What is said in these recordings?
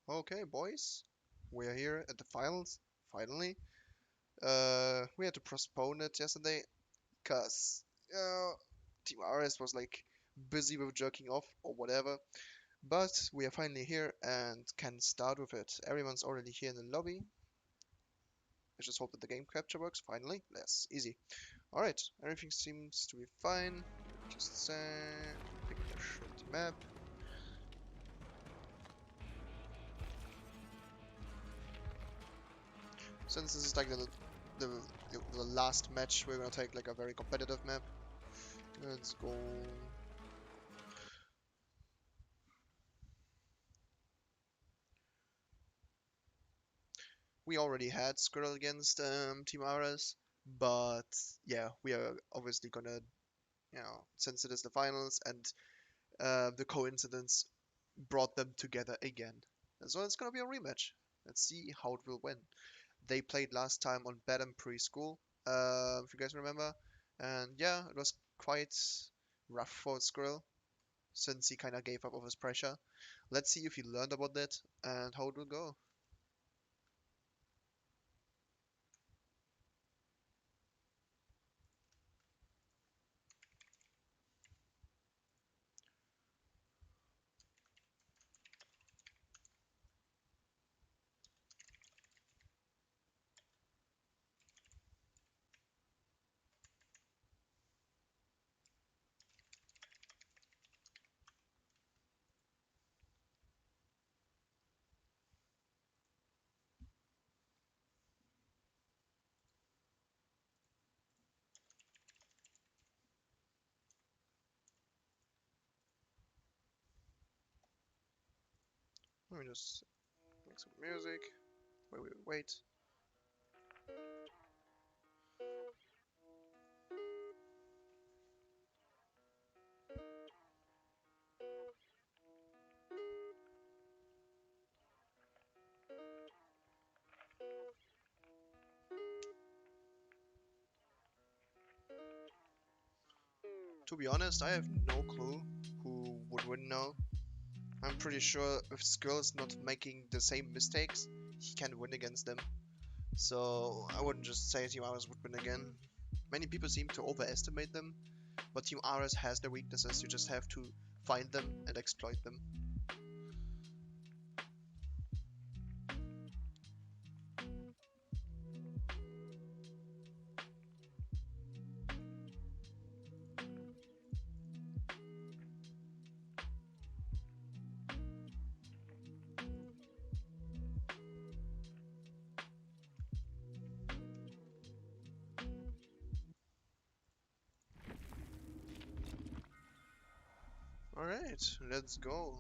Okay, boys, we're here at the finals. Finally, we had to postpone it yesterday because Team RS was like busy with jerking off or whatever. But we are finally here and can start with it. Everyone's already here in the lobby. I just hope that the game capture works. Finally, yes, easy. All right, everything seems to be fine. Just pick the shitty map. Since this is like the, the last match, we're gonna take like a very competitive map. Let's go. We already had Skrill against Team RS, but yeah, we are obviously gonna, since it is the finals and the coincidence brought them together again. So it's gonna be a rematch. Let's see how it will win. They played last time on Badham Preschool, if you guys remember, and yeah, it was quite rough for Skrill since he kind of gave up of his pressure. Let's see if he learned about that and how it will go. Let me just make some music. Wait. To be honest, I have no clue who would win now. I'm pretty sure if Skrill is not making the same mistakes, he can win against them. So I wouldn't just say Team RS would win again. Many people seem to overestimate them, but Team RS has their weaknesses. You just have to find them and exploit them. Alright, let's go.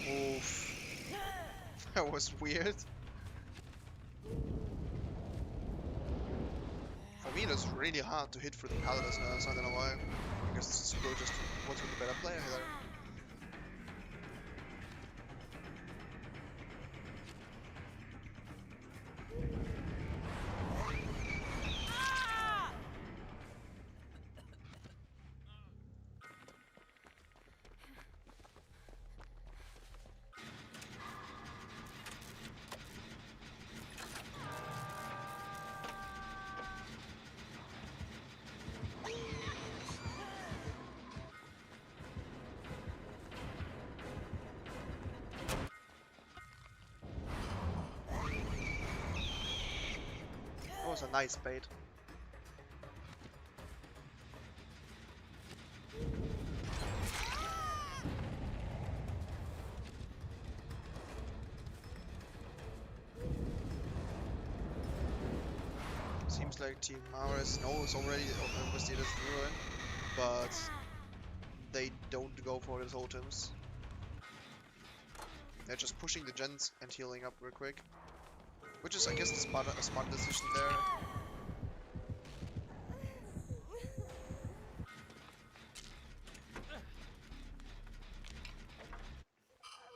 Oof. That was weird. For me, it's really hard to hit through the palace now, so I don't know why. I guess Skrill just was with the better player here. That was a nice bait. Seems like Team RS knows already obviously this ruin, but they don't go for the totems. They're just pushing the gens and healing up real quick. Which is, I guess, a smart decision there.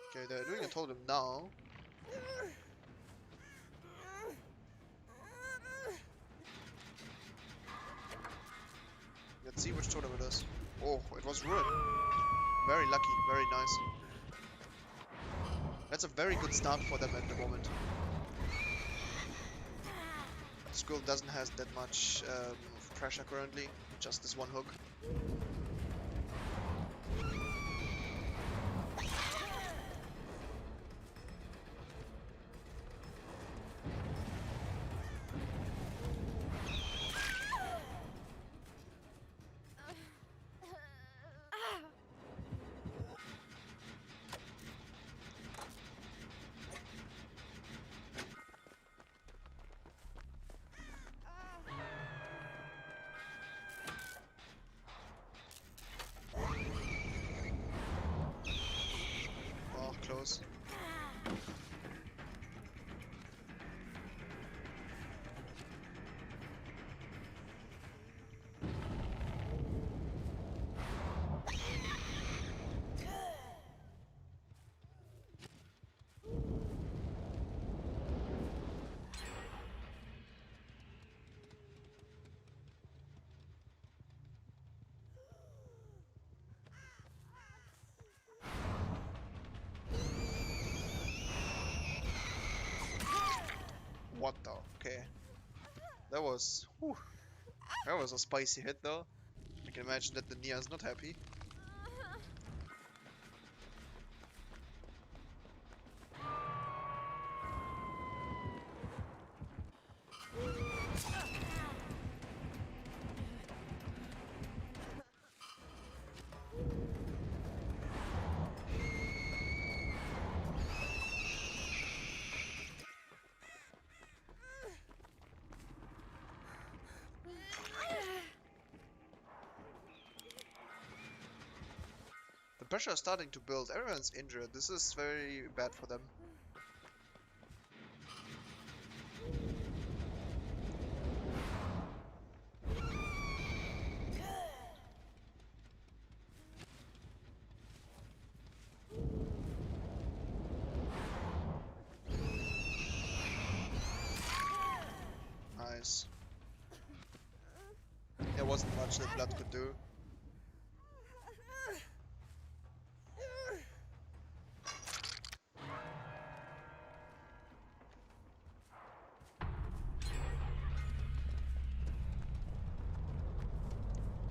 Okay, they're doing a totem now. Let's see which totem it is. Oh, it was Ruin. Very lucky, very nice. That's a very good start for them at the moment. Skrill doesn't have that much pressure currently, just this one hook. Oh, close. What the? Okay. That was... Whew. That was a spicy hit though. I can imagine that the Nia is not happy. The pressure is starting to build. Everyone's injured. This is very bad for them. Nice. There wasn't much that blood could do.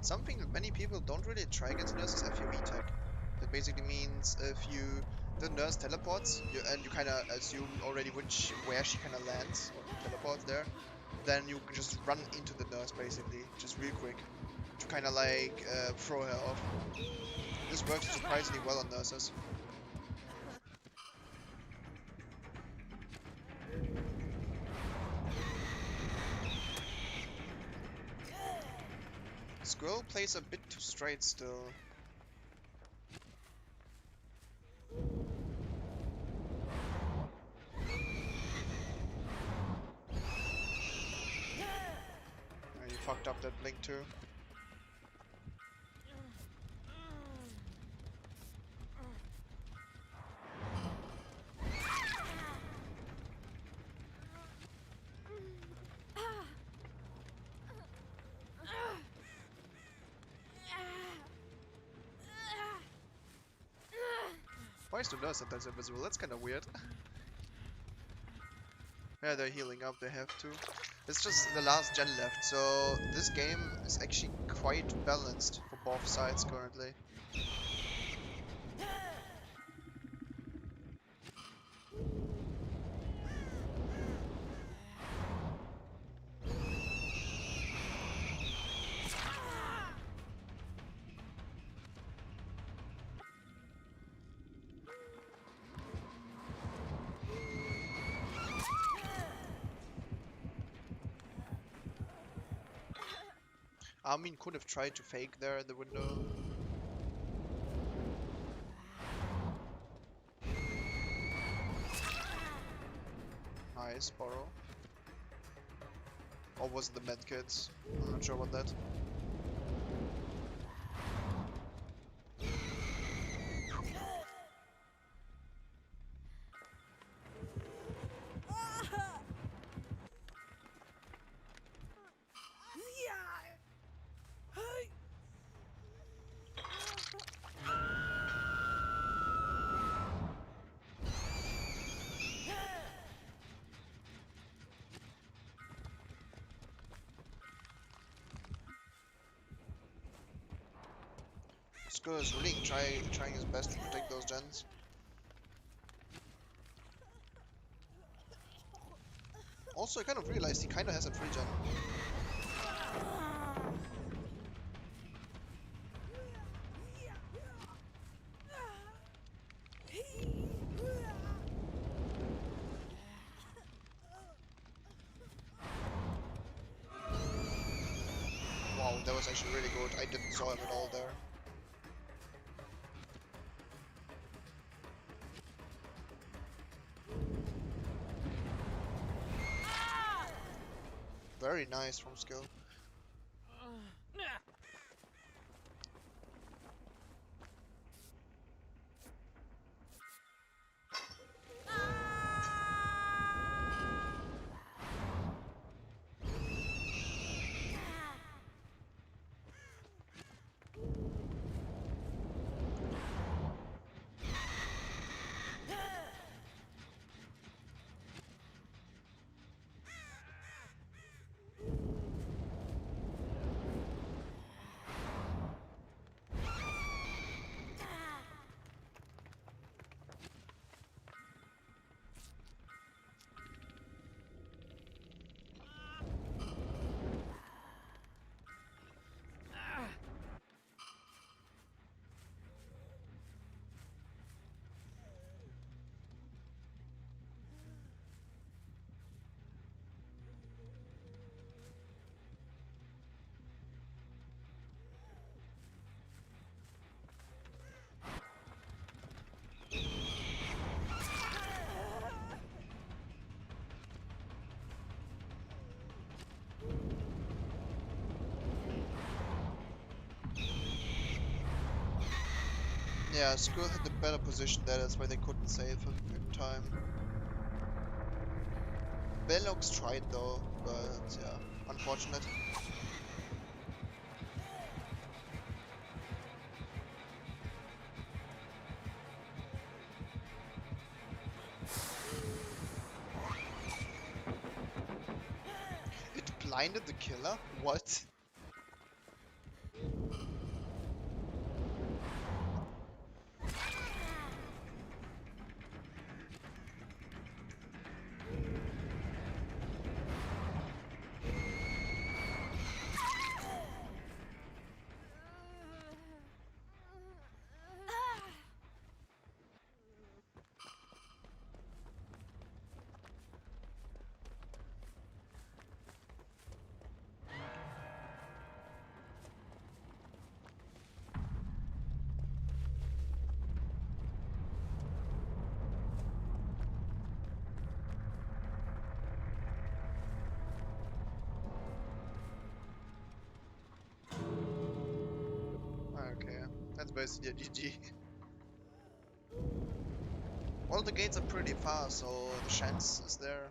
Something that many people don't really try against Nurse is FUV tech. That basically means if the Nurse teleports, and you kind of assume already where she kind of lands, or teleports there, then you can just run into the Nurse basically, just real quick, to kind of like throw her off. This works surprisingly well on Nurses. Skrill plays a bit too straight still. He fucked up that blink too. Why is the Nurse sometimes invisible? That's kind of weird. Yeah, they're healing up, they have to. It's just the last gen left, so this game is actually quite balanced for both sides currently. Armin could have tried to fake there in the window. Nice, borrow. Or was it the medkits? I'm not sure about that. Skrill is really trying his best to protect those gens. Also, I kind of realized he kind of has a free gen. Wow, that was actually really good. I didn't saw him at all there. Very nice from Skill. Yeah, Skrill had the better position there, that's why they couldn't save him in time. BenZ0's tried though, but yeah, unfortunate. It blinded the killer? What? Okay, that's basically a GG. All the gates are pretty fast, so the chance is there.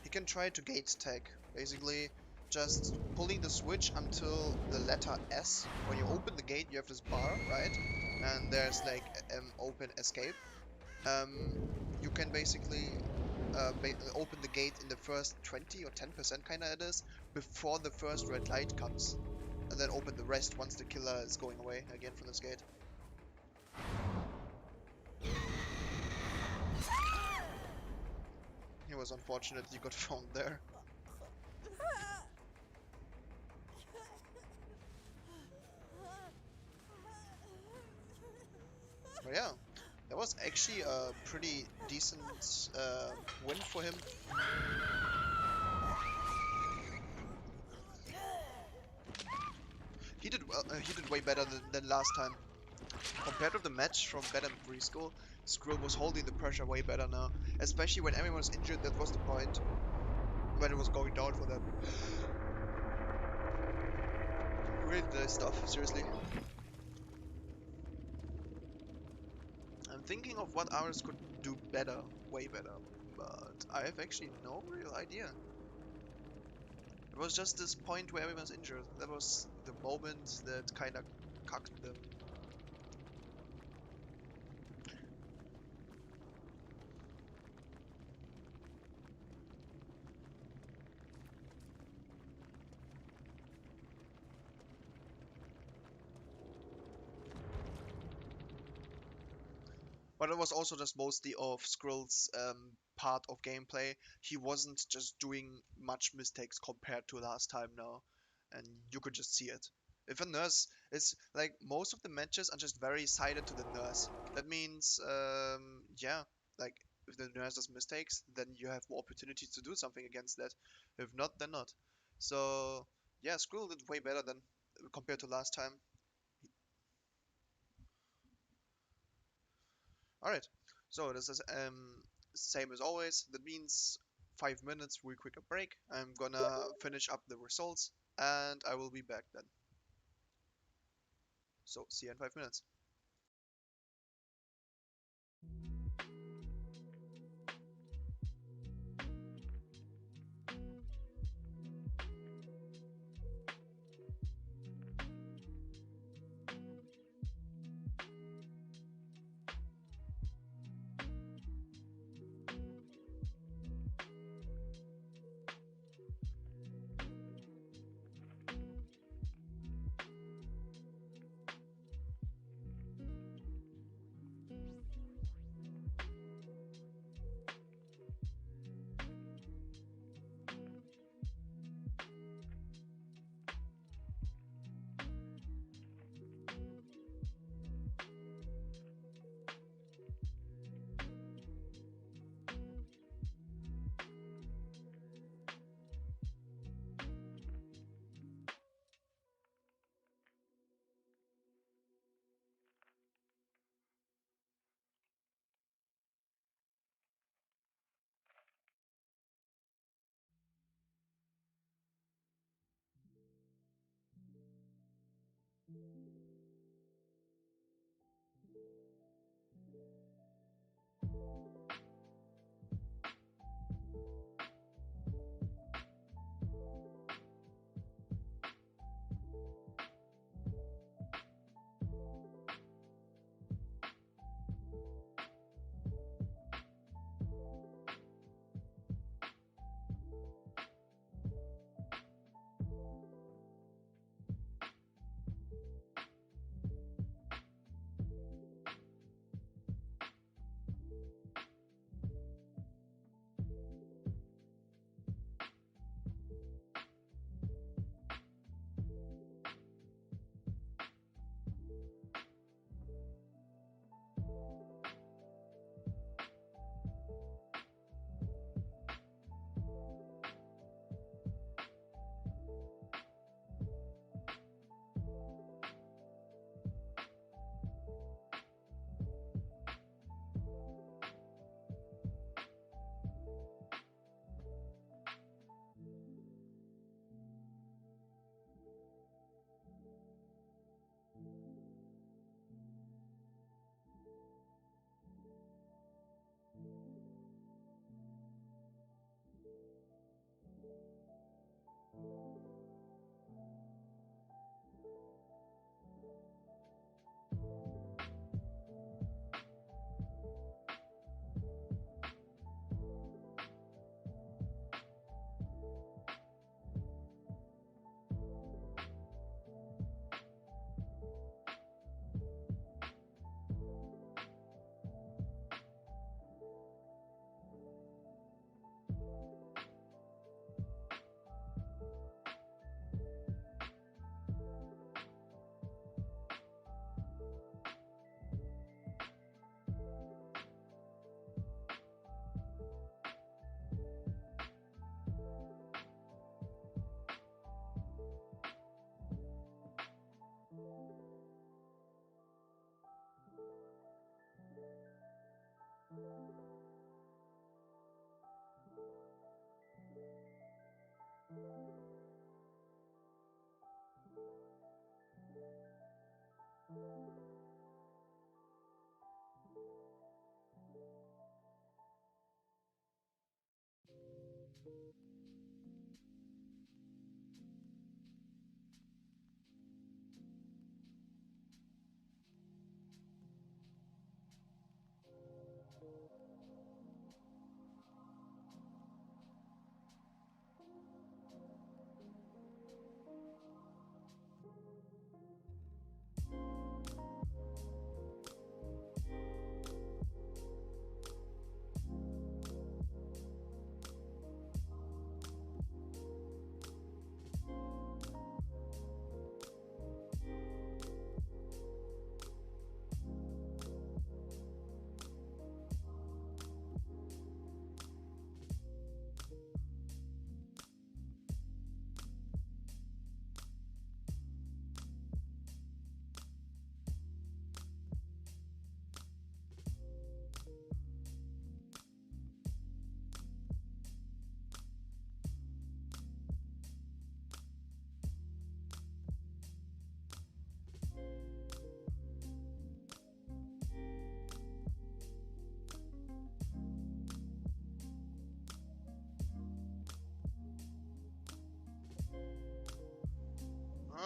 He can try to gate tag, basically just pulling the switch until the letter S. When you open the gate, you have this bar, right? And there's like open escape. You can basically open the gate in the first 20 or 10% kinda it is, before the first red light comes. And then open the rest once the killer is going away again from this gate. It was unfortunate he got found there. But yeah, that was actually a pretty decent win for him. He did well. He did way better than last time. Compared to the match from BenZ0's preschool, Skrill was holding the pressure way better now, especially when everyone was injured. That was the point when it was going down for them. Really nice stuff, seriously. I'm thinking of what ours could do better, way better, but I have actually no real idea. It was just this point where everyone's injured. That was the moment that kinda cucked them. But it was also just mostly of Skrill's part of gameplay. He wasn't just doing much mistakes compared to last time now, and you could just see it. If a nurse is like most of the matches are just very sided to the nurse. That means, yeah, like if the nurse does mistakes, then you have more opportunities to do something against that. If not, then not. So yeah, Skrill did way better than compared to last time. All right. So this is same as always. That means 5 minutes, real quick a break. I'm gonna finish up the results and I will be back then. So see you in 5 minutes.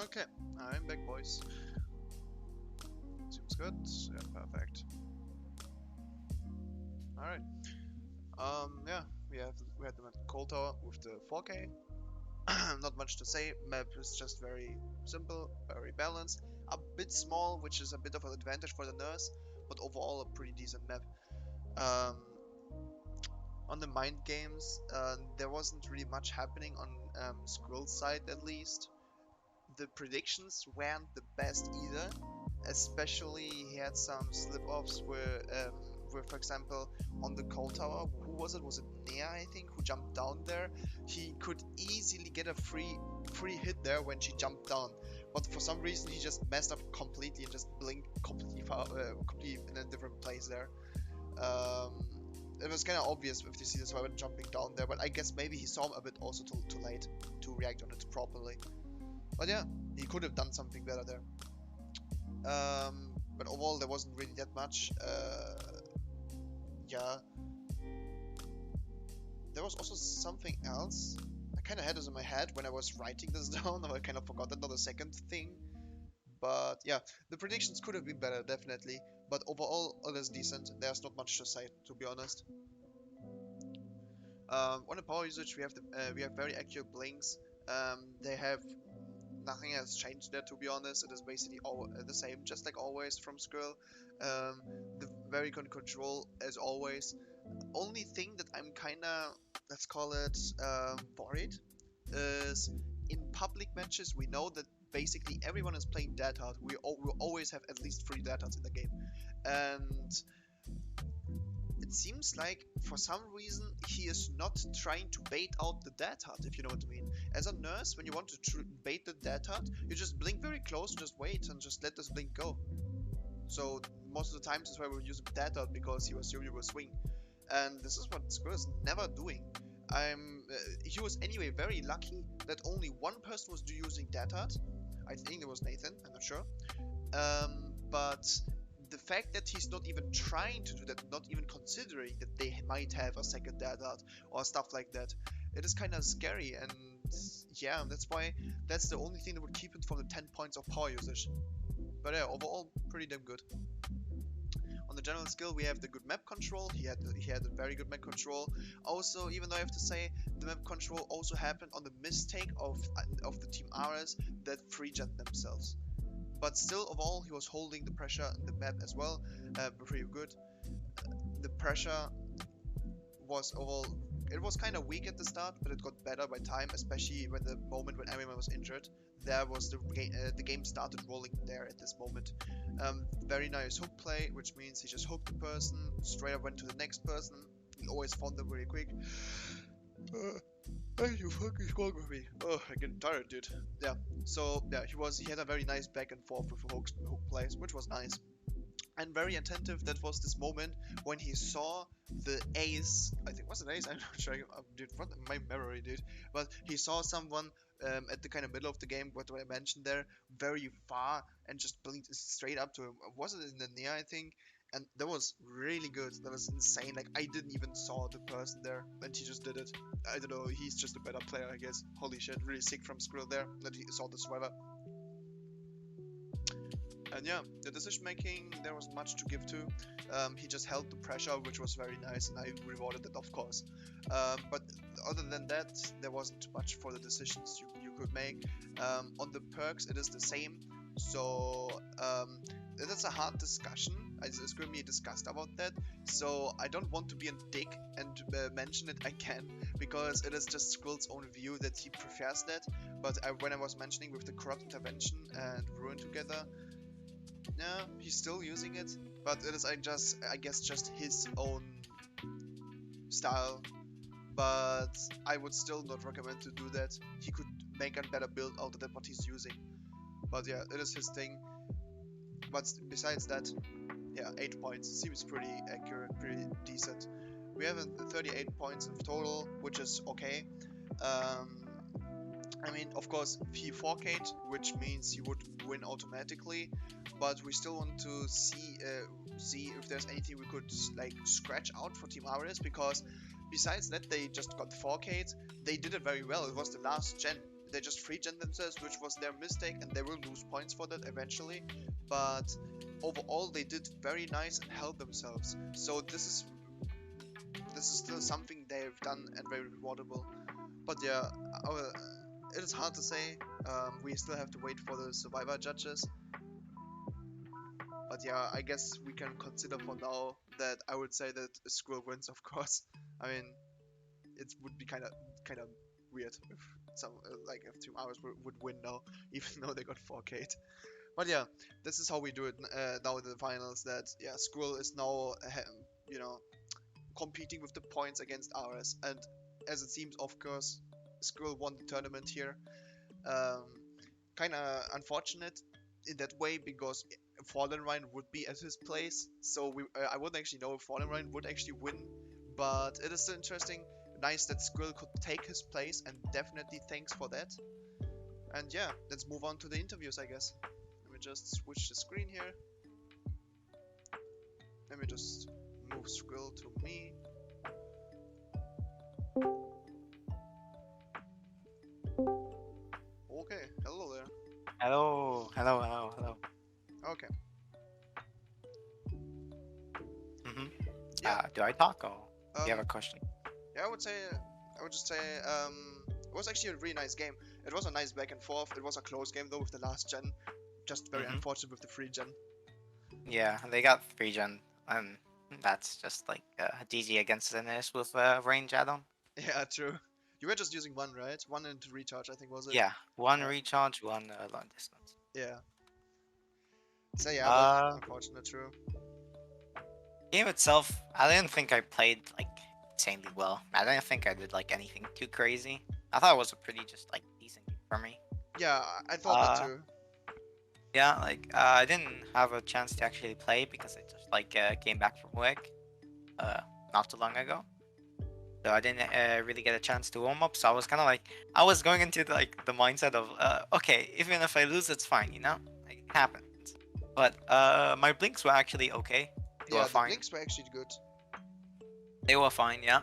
Okay, I'm back, boys. Seems good. Yeah, perfect. All right. Yeah, we had the Cold Tower with the 4K. Not much to say. Map is just very simple, very balanced. A bit small, which is a bit of an advantage for the nurse, but overall a pretty decent map. Um, on the mind games, there wasn't really much happening on Skrill's side, at least. The predictions weren't the best either. Especially, he had some slip-offs where, for example, on the cold tower, who was it? Was it Nea, I think, who jumped down there? He could easily get a free hit there when she jumped down, but for some reason he just messed up completely and just blinked completely completely in a different place there. Um, it was kind of obvious if you see this weapon jumping down there, but I guess maybe he saw him a bit also too late to react on it properly. But yeah, he could have done something better there. But overall, there wasn't really that much. Yeah. There was also something else. I kind of had this in my head when I was writing this down. I kind of forgot another second thing. But yeah, the predictions could have been better, definitely. But overall, it is decent. There's not much to say, to be honest. On the power usage, we have very accurate blinks. They have nothing has changed there, to be honest. It is basically all the same, just like always from Skrill. The very good control as always. Only thing that I'm kinda, let's call it, worried is in public matches we know that basically everyone is playing Dead Hard. We will always have at least 3 Dead Hards in the game, and it seems like for some reason he is not trying to bait out the Dead Hard, if you know what I mean. As a nurse, when you want to bait the Dead Hard, you just blink very close, just wait and just let this blink go. So most of the times is why we use Dead Hard, because he was sure you will swing. And this is what Skrill is never doing. He was anyway very lucky that only one person was using Dead Hard. I think it was Nathan, I'm not sure. But the fact that he's not even trying to do that, not even considering that they might have a second Dead Hard or stuff like that, it is kind of scary. And yeah, that's the only thing that would keep it from the 10 points of power usage. But yeah, overall, pretty damn good. On the general skill, we have the good map control. He had a very good map control. Also, even though I have to say, the map control also happened on the mistake of the Team RS that free-jet themselves. But still, overall, he was holding the pressure in the map as well, pretty good. The pressure was overall, it was kind of weak at the start, but it got better by time, especially when the moment when everyone was injured. There was the game started rolling there at this moment. Very nice hook play, which means he just hooked the person, straight up went to the next person. He always found them really quick. You fucking scored with me. Oh, I'm getting tired, dude. Yeah. So yeah, he had a very nice back and forth with hook plays, which was nice. and very attentive. That was this moment when he saw the ace. I think was it ace? I'm not sure, dude. What my memory, dude. But he saw someone at the kind of middle of the game. What do I mention there? Very far, and just blinked straight up to him. Was it in the near? I think. And that was really good. That was insane. Like I didn't even saw the person there, and he just did it. I don't know. He's just a better player, I guess. Holy shit! Really sick from Skrill there that he saw the survivor. And yeah, the decision making, there was much to give to. He just held the pressure, which was very nice, and I rewarded it, of course. But other than that, there wasn't much for the decisions you could make. On the perks, it is the same. So it is a hard discussion. Scrimmy discussed about that. So I don't want to be a dick and mention it again, because it is just Skrill's own view that he prefers that. But when I was mentioning with the corrupt intervention and ruin together, no, he's still using it, but it is I guess just his own style. But I would still not recommend to do that. He could make a better build out of that what he's using. But yeah, it is his thing. But besides that, yeah, 8 points seems pretty accurate, pretty decent. We have 38 points of total, which is okay. I mean, of course, he 4K'd, which means he would win automatically, but we still want to see if there's anything we could like scratch out for Team Ares, because besides that they just got 4K'd, they did it very well. It was the last gen. They just 3-gen themselves, which was their mistake, and they will lose points for that eventually. But overall, they did very nice and held themselves. So this is still something they've done and very rewardable. But yeah, it is hard to say. We still have to wait for the survivor judges. But yeah, I guess we can consider for now that I would say that Skrill wins, of course. I mean, it would be kind of weird if some like if Team Hours would win now, even though they got 4K'd. But yeah, this is how we do it now in the finals. That yeah, Skrill is now you know competing with the points against ours, and as it seems, of course, Skrill won the tournament here. Kind of unfortunate in that way, because Fallen Ryan would be at his place, so I wouldn't actually know if Fallen Ryan would actually win, but it is still interesting. Nice that Skrill could take his place, and definitely thanks for that. And yeah, let's move on to the interviews, I guess. Let me just switch the screen here. Let me just move Skrill to me. Okay, hello there. Hello, hello, hello, hello. Okay. Mm-hmm. Yeah. Do I talk or do you have a question? Yeah, I would just say, it was actually a really nice game. It was a nice back and forth. It was a close game though with the last gen. Just very unfortunate with the 3-gen. Yeah, they got 3-gen, and that's just like DG against NS with range add-on. Yeah, true. You were just using one, right? One into recharge, I think, was it? Yeah, one recharge, one long distance. Yeah. So yeah, but unfortunate, true. Game itself, I didn't think I played like insanely well. I didn't think I did like anything too crazy. I thought it was a pretty just like decent game for me. Yeah, I thought that too. Yeah, like I didn't have a chance to actually play because I just like came back from work not too long ago. So I didn't really get a chance to warm up. So I was kind of like, I was going into the mindset of, okay, even if I lose, it's fine, you know? Like, it happens. But my blinks were actually okay. They were fine. The blinks were actually good. They were fine, yeah.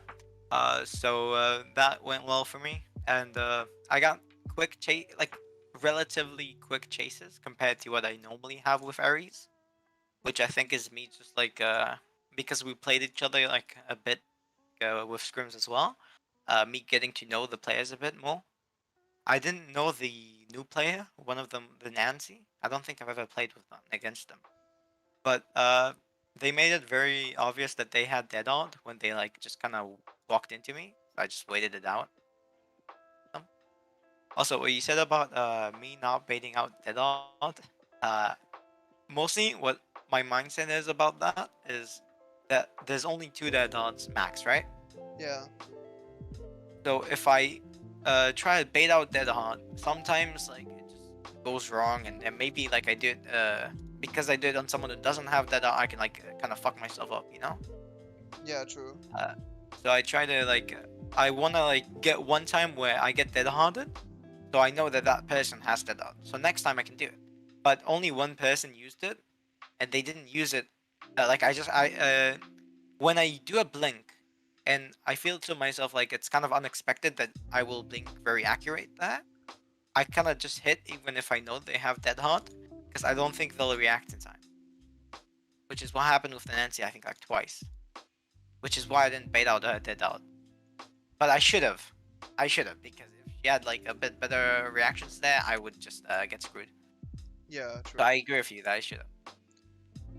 So that went well for me. And I got quick chase, like relatively quick chases compared to what I normally have with Ares. Which I think is me just like, because we played each other like a bit with scrims as well, me getting to know the players a bit more. I didn't know the new player, one of them, the Nancy. I don't think I've ever played with them against them, but they made it very obvious that they had dead odd when they like just kind of walked into me. I just waited it out. Also, what you said about me not baiting out dead odd, mostly what my mindset is about that is that there's only 2 dead odds max, right? Yeah. So if I try to bait out dead odd, sometimes like it just goes wrong, and maybe like I did because I do it on someone who doesn't have dead art, I can like kind of fuck myself up, you know. Yeah, true. Uh, so I try to like I wanna like get one time where I get dead hearted, so I know that that person has dead art. So next time I can do it. But only one person used it, and they didn't use it. Like I when I do a blink, and I feel to myself like it's kind of unexpected that I will blink very accurate there. I kind of just hit even if I know they have dead heart, because I don't think they'll react in time. Which is what happened with the Nancy, I think like twice. Which is why I didn't bait out dead out. But I should have. I should have, because if she had like a bit better reactions there, I would just get screwed. Yeah, So true. I agree with you that I should have.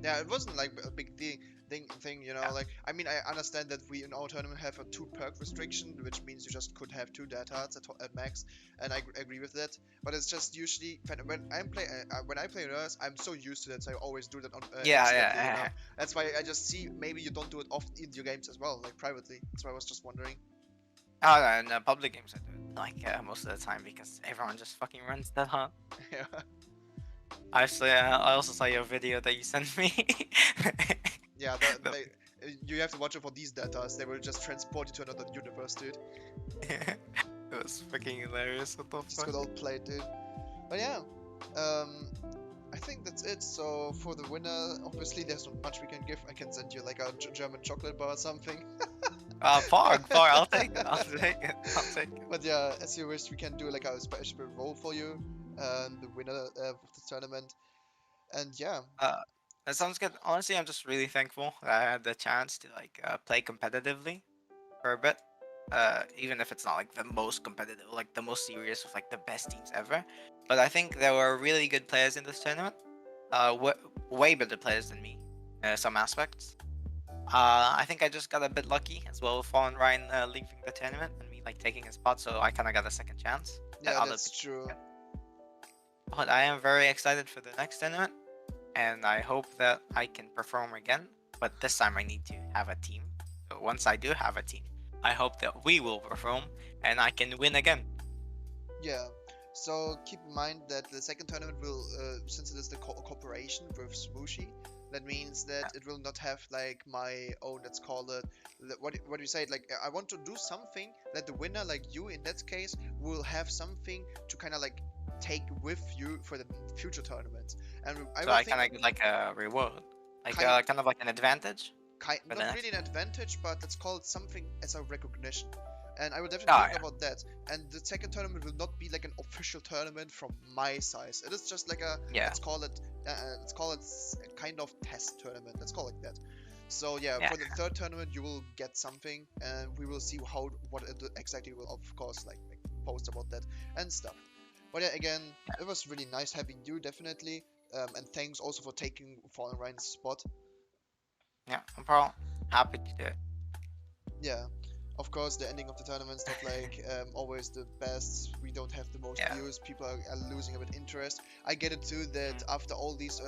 Yeah, it wasn't like a big thing, you know. Yeah. Like, I mean, I understand that we in our tournament have a 2 perk restriction, which means you just could have 2 dead hearts at max, and I agree with that. But it's just usually when I play nurse, I'm so used to that, so I always do that on Yeah, accidentally, you know. yeah. That's why I just see maybe you don't do it often in your games as well, like privately. That's why I was just wondering. Oh, no, in public games I do it like most of the time because everyone just fucking runs that hard. Yeah. Actually, I also saw your video that you sent me. Yeah, The- you have to watch it for these datas. They will just transport you to another universe, dude. it was freaking hilarious. What the Just fuck? good old play, dude. But yeah, um, I think that's it. So for the winner, obviously there's not much we can give. I can send you like a German chocolate bar or something. Far. I'll take it. I'll take it. I'll take it. But yeah, as you wish, we can do like a special role for you, the winner of the tournament. And yeah, Uh, that sounds good. Honestly, I'm just really thankful that I had the chance to like play competitively for a bit. Even if it's not like the most competitive, like the most serious with like the best teams ever. But I think there were really good players in this tournament. Way better players than me, some aspects. I think I just got a bit lucky as well with Fallen Ryan leaving the tournament and me like taking his spot, so I kind of got a second chance. That yeah, other that's people true. didn't. But I am very excited for the next tournament, and I hope that I can perform again. But this time I need to have a team. So once I do have a team, I hope that we will perform and I can win again. Yeah. So keep in mind that the second tournament will, since it is the cooperation with Smooshie, that means that it will not have like my own. Let's call it. What do you say? Like I want to do something that the winner, like you in that case, will have something to kind of like take with you for the future tournaments. And I So will I think kind of get like a reward, like kind kind of like an advantage for the not next. really an advantage, but let's call it something as a recognition. And I will definitely Oh think yeah, about that. And the second tournament will not be like an official tournament from my size. It is just like a yeah, let's call it a kind of test tournament. Let's call it that. So yeah, yeah. for the third tournament you will get something, and we will see what it exactly will, of course, like post about that and stuff. But yeah, again, it was really nice having you, definitely. And thanks also for taking Fallen Ryan's spot. Yeah, I'm probably happy to do it. Yeah, of course, the ending of the tournament is not like always the best. We don't have the most Yeah. views. People are losing a bit interest. I get it too that after all these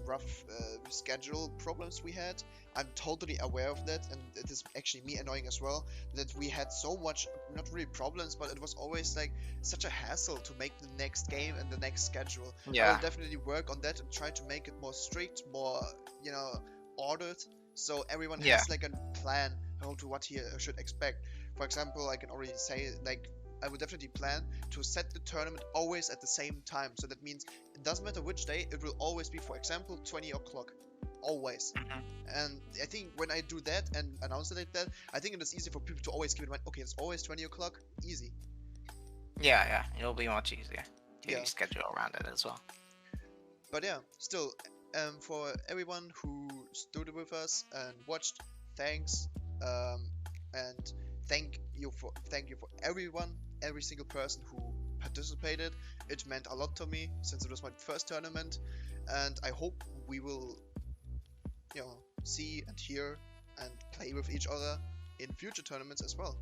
rough schedule problems we had, I'm totally aware of that, and it is actually me annoying as well that we had so much, not really problems, but it was always like such a hassle to make the next game and the next schedule. I will Yeah. definitely work on that and try to make it more strict, more, you know, ordered, so everyone Yeah. has like a plan how to what he should expect. For example, I can already say like I would definitely plan to set the tournament always at the same time. So that means it doesn't matter which day, it will always be, for example, 20 o'clock. Always. Mhm. And I think when I do that and announce it like that, I think it is easy for people to always keep in mind, okay, it's always 20 o'clock, easy. Yeah. It'll be much easier to Yeah. schedule around it as well. But yeah, still, for everyone who stood with us and watched, thanks. And thank you for everyone, every single person who participated. It meant a lot to me since it was my first tournament, and I hope we will, see and hear and play with each other in future tournaments as well.